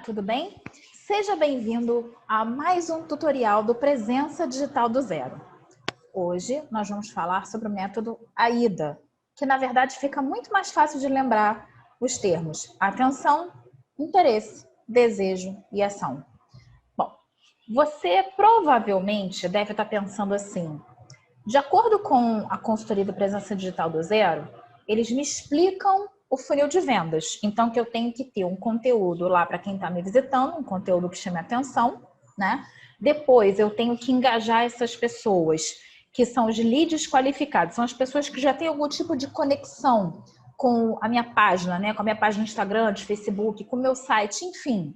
tudo bem? Seja bem-vindo a mais um tutorial do Presença Digital do Zero. Hoje nós vamos falar sobre o método AIDA, que na verdade fica muito mais fácil de lembrar os termos atenção, interesse, desejo e ação. Bom, você provavelmente deve estar pensando assim, de acordo com a consultoria do Presença Digital do Zero, eles me explicam o funil de vendas. Então, que eu tenho que ter um conteúdo lá para quem está me visitando, um conteúdo que chame atenção, né? Depois, eu tenho que engajar essas pessoas, que são os leads qualificados. São as pessoas que já têm algum tipo de conexão com a minha página, né? Com a minha página no Instagram, de Facebook, com o meu site, enfim.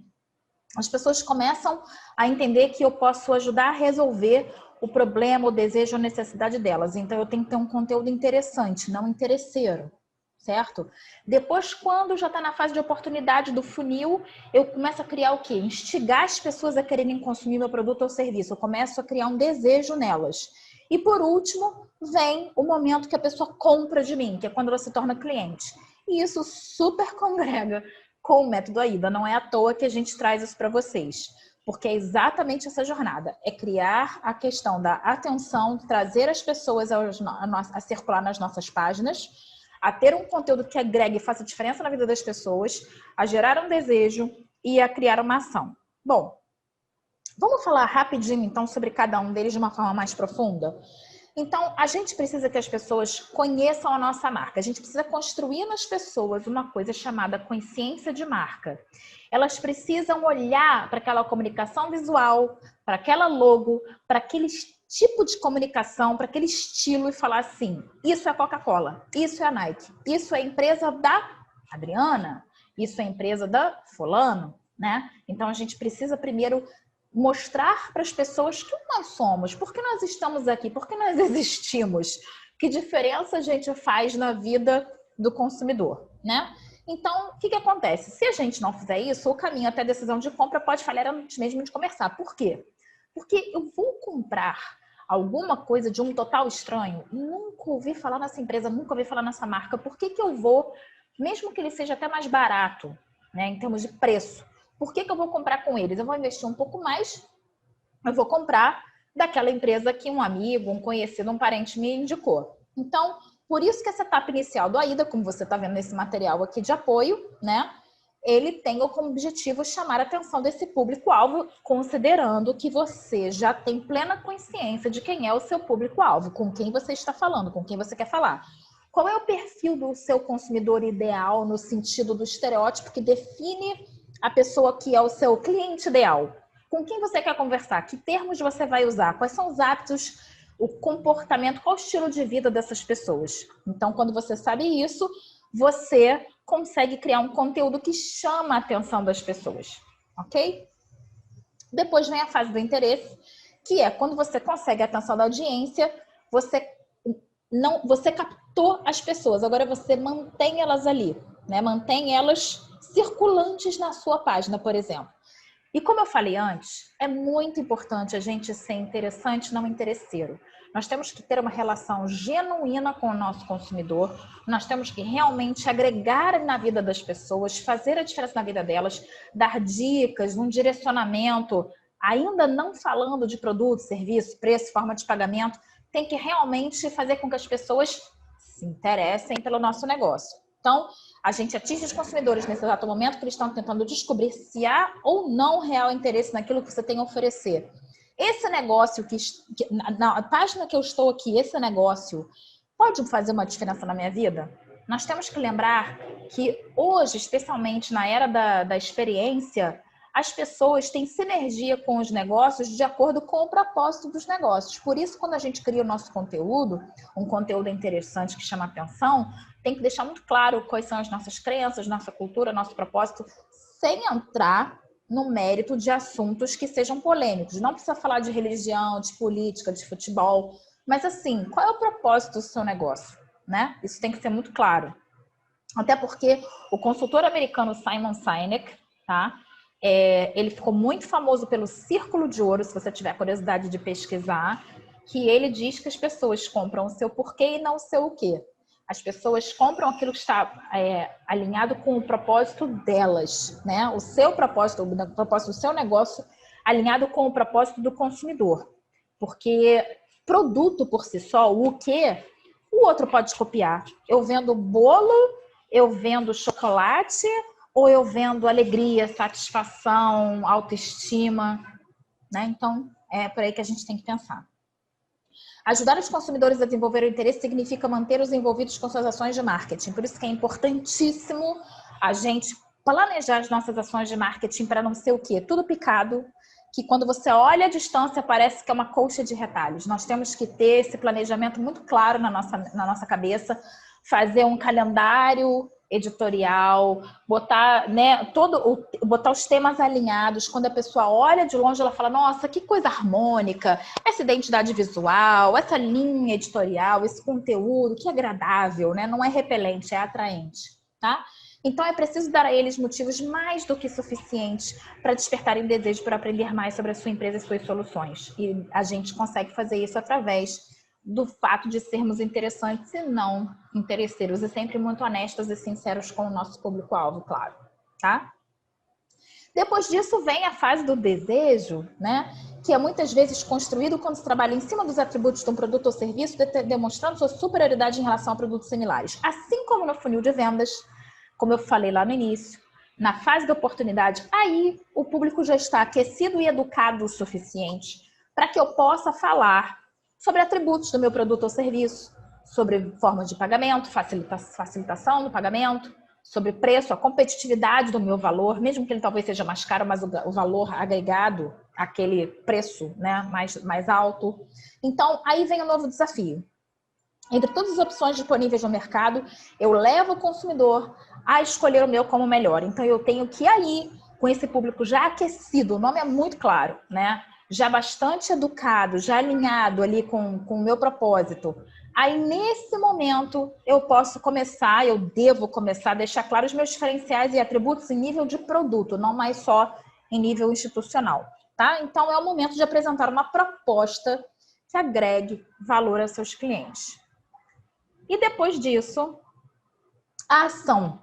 As pessoas começam a entender que eu posso ajudar a resolver o problema, o desejo, a necessidade delas. Então, eu tenho que ter um conteúdo interessante, não interesseiro, certo? Depois, quando já está na fase de oportunidade do funil, eu começo a criar o quê? Instigar as pessoas a quererem consumir meu produto ou serviço. Eu começo a criar um desejo nelas. E, por último, vem o momento que a pessoa compra de mim, que é quando ela se torna cliente. E isso super congrega com o método AIDA. Não é à toa que a gente traz isso para vocês. Porque é exatamente essa jornada, é criar a questão da atenção, trazer as pessoas a circular nas nossas páginas, a ter um conteúdo que agregue e faça diferença na vida das pessoas, a gerar um desejo e a criar uma ação. Bom, vamos falar rapidinho então sobre cada um deles de uma forma mais profunda? Então, a gente precisa que as pessoas conheçam a nossa marca. A gente precisa construir nas pessoas uma coisa chamada consciência de marca. Elas precisam olhar para aquela comunicação visual, para aquela logo, para aquele tipo de comunicação, para aquele estilo e falar assim, isso é a Coca-Cola, isso é a Nike, isso é a empresa da Adriana, isso é a empresa da fulano, né? Então, a gente precisa primeiro mostrar para as pessoas quem nós somos, por que nós estamos aqui, por que nós existimos, que diferença a gente faz na vida do consumidor, né? Então, o que acontece? Se a gente não fizer isso, o caminho até a decisão de compra pode falhar antes mesmo de começar. Por quê? Porque eu vou comprar alguma coisa de um total estranho, nunca ouvi falar nessa empresa, nunca ouvi falar nessa marca, por que eu vou, mesmo que ele seja até mais barato, né, em termos de preço, por que eu vou comprar com eles? Eu vou investir um pouco mais, eu vou comprar daquela empresa que um amigo, um conhecido, um parente me indicou. Então, por isso que essa etapa inicial do AIDA, como você está vendo nesse material aqui de apoio, né? Ele tem como objetivo chamar a atenção desse público-alvo, considerando que você já tem plena consciência de quem é o seu público-alvo, com quem você está falando, com quem você quer falar. Qual é o perfil do seu consumidor ideal no sentido do estereótipo que define a pessoa que é o seu cliente ideal? Com quem você quer conversar? Que termos você vai usar? Quais são os hábitos, o comportamento, qual o estilo de vida dessas pessoas? Então, quando você sabe isso, você consegue criar um conteúdo que chama a atenção das pessoas, ok? Depois vem a fase do interesse, que é quando você consegue a atenção da audiência, você captou as pessoas, agora você mantém elas ali, né? Mantém elas circulantes na sua página, por exemplo. E como eu falei antes, é muito importante a gente ser interessante, não interesseiro. Nós temos que ter uma relação genuína com o nosso consumidor, nós temos que realmente agregar na vida das pessoas, fazer a diferença na vida delas, dar dicas, um direcionamento, ainda não falando de produto, serviço, preço, forma de pagamento, tem que realmente fazer com que as pessoas se interessem pelo nosso negócio. Então, a gente atinge os consumidores nesse exato momento que eles estão tentando descobrir se há ou não real interesse naquilo que você tem a oferecer. Esse negócio, na página que eu estou aqui, esse negócio pode fazer uma diferença na minha vida? Nós temos que lembrar que hoje, especialmente na era da experiência, as pessoas têm sinergia com os negócios de acordo com o propósito dos negócios. Por isso, quando a gente cria o nosso conteúdo, um conteúdo interessante que chama atenção, tem que deixar muito claro quais são as nossas crenças, nossa cultura, nosso propósito, sem entrar no mérito de assuntos que sejam polêmicos. Não precisa falar de religião, de política, de futebol, mas assim, qual é o propósito do seu negócio, né? Isso tem que ser muito claro. Até porque o consultor americano Simon Sinek, tá? Ele ficou muito famoso pelo Círculo de Ouro, se você tiver curiosidade de pesquisar, que ele diz que as pessoas compram o seu porquê e não o seu o quê. As pessoas compram aquilo que está alinhado com o propósito delas, né? O seu propósito, o propósito do seu negócio, alinhado com o propósito do consumidor. Porque produto por si só, o que o outro pode copiar. Eu vendo bolo, eu vendo chocolate, ou eu vendo alegria, satisfação, autoestima, né? Então, é por aí que a gente tem que pensar. Ajudar os consumidores a desenvolver o interesse significa manter os envolvidos com suas ações de marketing. Por isso que é importantíssimo a gente planejar as nossas ações de marketing para não ser o quê? Tudo picado, que quando você olha à distância parece que é uma colcha de retalhos. Nós temos que ter esse planejamento muito claro na nossa cabeça, fazer um calendário editorial, botar, né, botar os temas alinhados. Quando a pessoa olha de longe, ela fala, nossa, que coisa harmônica, essa identidade visual, essa linha editorial, esse conteúdo, que agradável, né? Não é repelente, é atraente, tá? Então é preciso dar a eles motivos mais do que suficientes para despertarem desejo por aprender mais sobre a sua empresa e suas soluções. E a gente consegue fazer isso através do fato de sermos interessantes e não interesseiros, e sempre muito honestos e sinceros com o nosso público-alvo, claro, tá? Depois disso vem a fase do desejo, né? Que é muitas vezes construído quando se trabalha em cima dos atributos de um produto ou serviço, demonstrando sua superioridade em relação a produtos similares. Assim como no funil de vendas, como eu falei lá no início, na fase da oportunidade, aí o público já está aquecido e educado o suficiente para que eu possa falar sobre atributos do meu produto ou serviço, sobre formas de pagamento, facilitação do pagamento, sobre preço, a competitividade do meu valor, mesmo que ele talvez seja mais caro, mas o valor agregado àquele preço, né, mais alto. Então, aí vem o novo desafio. Entre todas as opções disponíveis no mercado, eu levo o consumidor a escolher o meu como melhor. Então, eu tenho que ir aí, com esse público já aquecido, o nome é muito claro, né? Já bastante educado, já alinhado ali com o meu propósito. Aí, nesse momento, eu posso começar, eu devo começar a deixar claro os meus diferenciais e atributos em nível de produto, não mais só em nível institucional, tá? Então, é o momento de apresentar uma proposta que agregue valor aos seus clientes. E depois disso, a ação,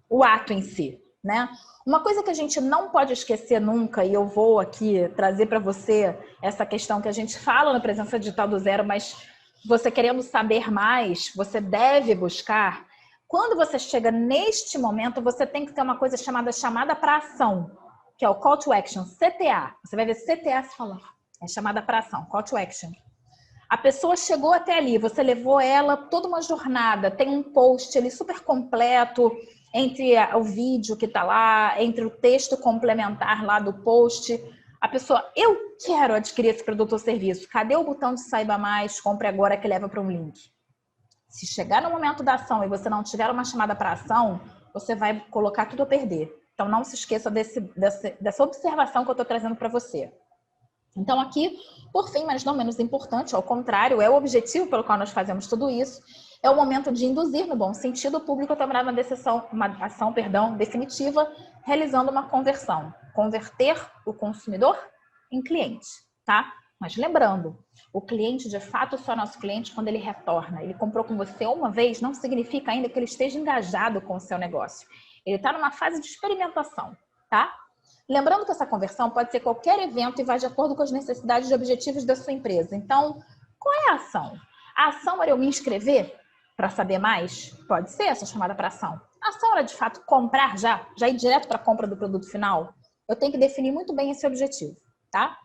o ato em si, né? Uma coisa que a gente não pode esquecer nunca, e eu vou aqui trazer para você essa questão que a gente fala na Presença Digital do Zero, mas você querendo saber mais, você deve buscar. Quando você chega neste momento, você tem que ter uma coisa chamada para ação, que é o Call to Action, CTA. Você vai ver CTA se falar. É chamada para ação, Call to Action. A pessoa chegou até ali, você levou ela toda uma jornada, tem um post ali super completo, entre o vídeo que está lá, entre o texto complementar lá do post. A pessoa, eu quero adquirir esse produto ou serviço. Cadê o botão de saiba mais, compre agora que leva para um link? Se chegar no momento da ação e você não tiver uma chamada para ação, você vai colocar tudo a perder. Então não se esqueça dessa observação que eu estou trazendo para você. Então aqui, por fim, mas não menos importante, ao contrário, é o objetivo pelo qual nós fazemos tudo isso, é o momento de induzir, no bom sentido, o público a tomar uma ação definitiva, realizando uma conversão. Converter o consumidor em cliente, tá? Mas lembrando, o cliente, de fato, só é nosso cliente quando ele retorna. Ele comprou com você uma vez, não significa ainda que ele esteja engajado com o seu negócio. Ele está numa fase de experimentação, tá? Lembrando que essa conversão pode ser qualquer evento e vai de acordo com as necessidades e objetivos da sua empresa. Então, qual é a ação? A ação era eu me inscrever para saber mais? Pode ser essa chamada para ação. A ação era, de fato, comprar já ir direto para a compra do produto final? Eu tenho que definir muito bem esse objetivo, tá?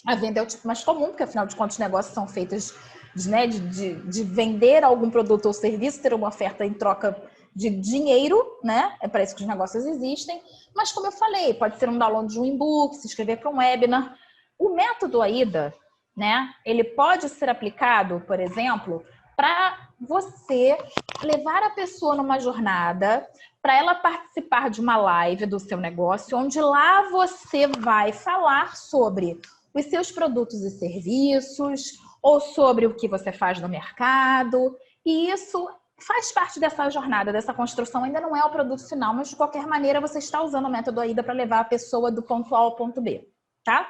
A venda é o tipo mais comum, porque, afinal de contas, os negócios são feitos de vender algum produto ou serviço, ter uma oferta em troca de dinheiro, né? É para isso que os negócios existem. Mas, como eu falei, pode ser um download de um e-book, se inscrever para um webinar. O método AIDA, né? Ele pode ser aplicado, por exemplo, para você levar a pessoa numa jornada, para ela participar de uma live do seu negócio, onde lá você vai falar sobre os seus produtos e serviços, ou sobre o que você faz no mercado. E isso faz parte dessa jornada, dessa construção. Ainda não é o produto final, mas de qualquer maneira você está usando o método AIDA para levar a pessoa do ponto A ao ponto B, tá?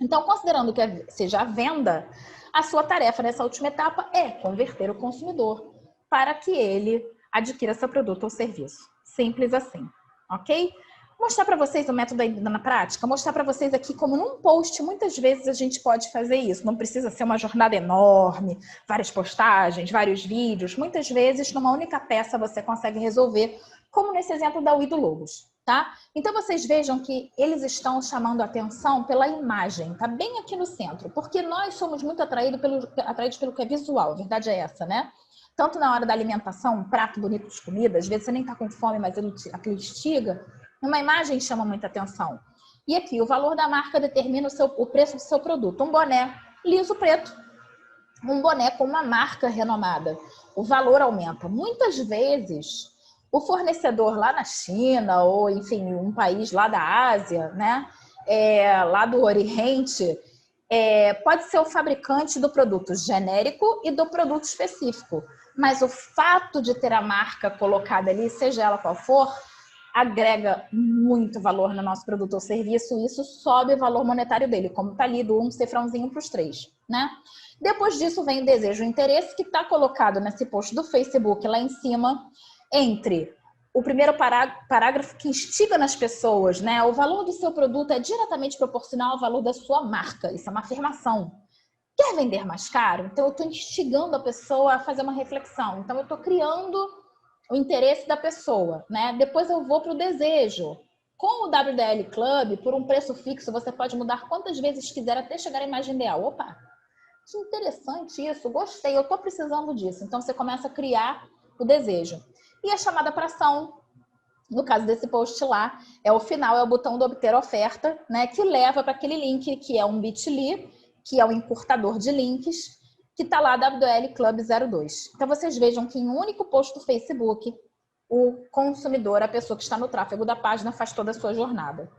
Então, considerando que seja a venda, a sua tarefa nessa última etapa é converter o consumidor. para que ele adquira seu produto ou serviço. Simples assim, ok? Mostrar para vocês o método ainda na prática, mostrar para vocês aqui como num post, muitas vezes a gente pode fazer isso. Não precisa ser uma jornada enorme, várias postagens, vários vídeos. Muitas vezes, numa única peça, você consegue resolver, como nesse exemplo da Uido Logos, tá? Então, vocês vejam que eles estão chamando a atenção pela imagem, tá bem aqui no centro, porque nós somos muito atraídos pelo que é visual, a verdade é essa, né? Tanto na hora da alimentação, um prato bonito de comida, às vezes você nem tá com fome, mas aquilo instiga. Uma imagem chama muita atenção. E aqui, o valor da marca determina o preço do seu produto. Um boné liso preto, um boné com uma marca renomada. O valor aumenta. Muitas vezes, o fornecedor lá na China, ou enfim, um país lá da Ásia, né? Lá do Oriente, pode ser o fabricante do produto genérico e do produto específico. Mas o fato de ter a marca colocada ali, seja ela qual for, agrega muito valor no nosso produto ou serviço, e isso sobe o valor monetário dele, como está ali do um cifrãozinho para os 3, né? Depois disso vem o desejo e o interesse, que está colocado nesse post do Facebook lá em cima, entre o primeiro parágrafo que instiga nas pessoas, né? O valor do seu produto é diretamente proporcional ao valor da sua marca. Isso é uma afirmação. Quer vender mais caro? Então eu estou instigando a pessoa a fazer uma reflexão. Então eu estou criando o interesse da pessoa, né? Depois eu vou para o desejo. Com o WDL Club, por um preço fixo, você pode mudar quantas vezes quiser até chegar à imagem ideal. Opa, que interessante isso, gostei, eu estou precisando disso. Então você começa a criar o desejo. E a chamada para ação, no caso desse post lá, é o final, é o botão do obter oferta, né? Que leva para aquele link que é um bit.ly, que é um encurtador de links, que está lá WL Club 02. Então, vocês vejam que em um único post do Facebook, o consumidor, a pessoa que está no tráfego da página, faz toda a sua jornada.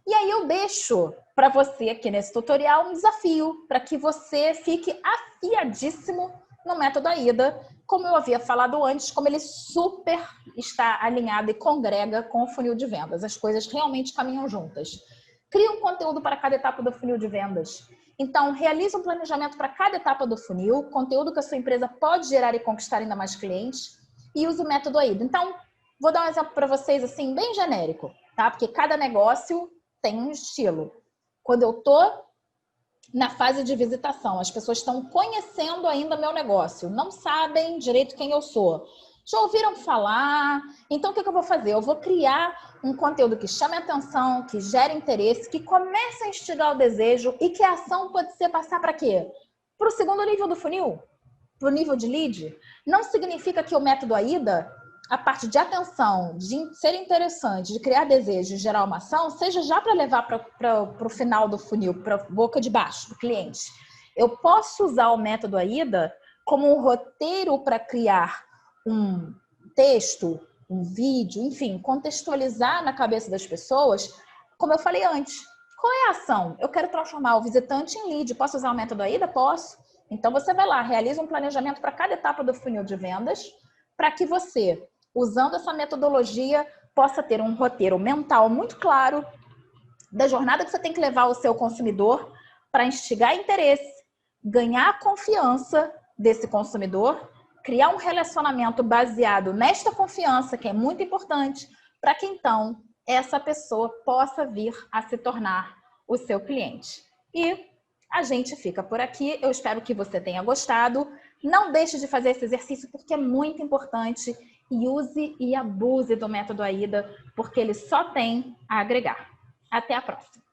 E aí eu deixo para você aqui nesse tutorial um desafio, para que você fique afiadíssimo no método AIDA, como eu havia falado antes, como ele super está alinhado e congrega com o funil de vendas. As coisas realmente caminham juntas. Cria um conteúdo para cada etapa do funil de vendas. Então, realize um planejamento para cada etapa do funil, conteúdo que a sua empresa pode gerar e conquistar ainda mais clientes, e use o método AIDA. Então, vou dar um exemplo para vocês, assim, bem genérico, tá? Porque cada negócio tem um estilo. Quando eu estou na fase de visitação, as pessoas estão conhecendo ainda meu negócio, não sabem direito quem eu sou. Já ouviram falar? Então, o que eu vou fazer? Eu vou criar um conteúdo que chame atenção, que gere interesse, que comece a instigar o desejo e que a ação pode ser passar para quê? Para o segundo nível do funil? Para o nível de lead? Não significa que o método AIDA, a parte de atenção, de ser interessante, de criar desejo, de gerar uma ação, seja já para levar para o final do funil, para a boca de baixo do cliente. Eu posso usar o método AIDA como um roteiro para criar um texto, um vídeo, enfim, contextualizar na cabeça das pessoas, como eu falei antes. Qual é a ação? Eu quero transformar o visitante em lead. Posso usar o método AIDA? Posso. Então, você vai lá, realiza um planejamento para cada etapa do funil de vendas, para que você, usando essa metodologia, possa ter um roteiro mental muito claro da jornada que você tem que levar o seu consumidor para instigar interesse, ganhar a confiança desse consumidor, criar um relacionamento baseado nesta confiança, que é muito importante, para que então essa pessoa possa vir a se tornar o seu cliente. E a gente fica por aqui. Eu espero que você tenha gostado. Não deixe de fazer esse exercício porque é muito importante, e use e abuse do método AIDA, porque ele só tem a agregar. Até a próxima!